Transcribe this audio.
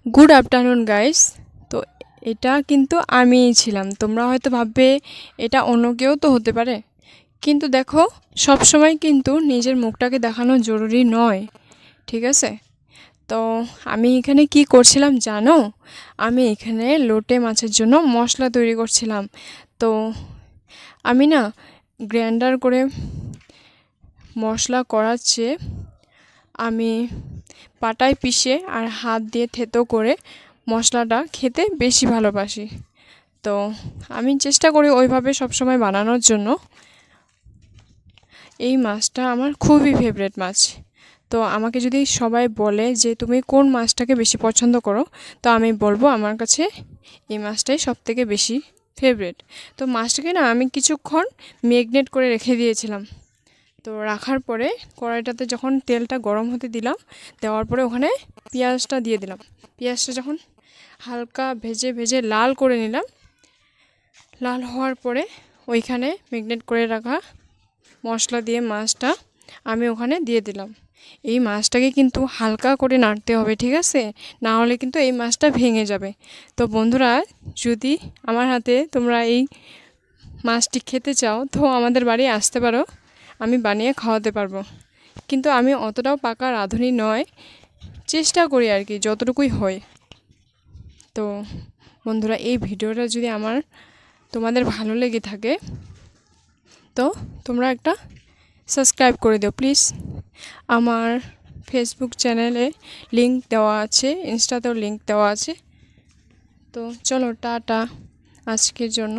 Good afternoon guys. তো এটা কিন্তু আমিই ছিলাম। তোমরা হয়তো ভাববে এটা অন্য কেউ তো হতে পারে, কিন্তু দেখো সব সময় কিন্তু নিজের মুখটাকে দেখানো জরুরি নয়, ঠিক আছে? তো আমি এখানে কি করছিলাম জানো? আমি এখানে লোটে মাছের জন্য মশলা তৈরি করছিলাম। তো আমি না গ্রাইন্ডার করে মশলা করার চেয়ে আমি পাটায় পিষে আর হাত দিয়ে থেতো করে মশলাটা খেতে বেশি ভালোবাসি। তো আমি চেষ্টা করি ওইভাবে সবসময় বানানোর জন্য। এই মাছটা আমার খুবই ফেভারিট মাছ। তো আমাকে যদি সবাই বলে যে তুমি কোন মাছটাকে বেশি পছন্দ করো, তো আমি বলবো আমার কাছে এই মাছটাই সবথেকে বেশি ফেভারিট। তো মাছটাকে না আমি কিছুক্ষণ ম্যারিনেট করে রেখে দিয়েছিলাম। তো রাখার পরে কড়াইটাতে যখন তেলটা গরম হতে দিলাম, দেওয়ার পরে ওখানে পেঁয়াজটা দিয়ে দিলাম। পেঁয়াজটা যখন হালকা ভেজে ভেজে লাল করে নিলাম, লাল হওয়ার পরে ওইখানে ম্যারিনেট করে রাখা মশলা দিয়ে মাছটা আমি ওখানে দিয়ে দিলাম। এই মাছটাকে কিন্তু হালকা করে নাড়তে হবে, ঠিক আছে? না হলে কিন্তু এই মাছটা ভেঙে যাবে। তো বন্ধুরা, যদি আমার হাতে তোমরা এই মাছটি খেতে চাও তো আমাদের বাড়ি আসতে পারো, আমি বানিয়ে খাওয়াতে পারবো। কিন্তু আমি অতটাও পাকা রাঁধুনি নয়, চেষ্টা করি আর কি যতটুকুই হয়। তো বন্ধুরা, এই ভিডিওটা যদি তোমাদের ভালো লেগে থাকে তো তোমরা একটা সাবস্ক্রাইব করে দিও প্লিজ। আমার ফেসবুক চ্যানেলে লিংক দেওয়া আছে, ইনস্টাতেও লিংক দেওয়া আছে। তো চলো টাটা আজকের জন্য।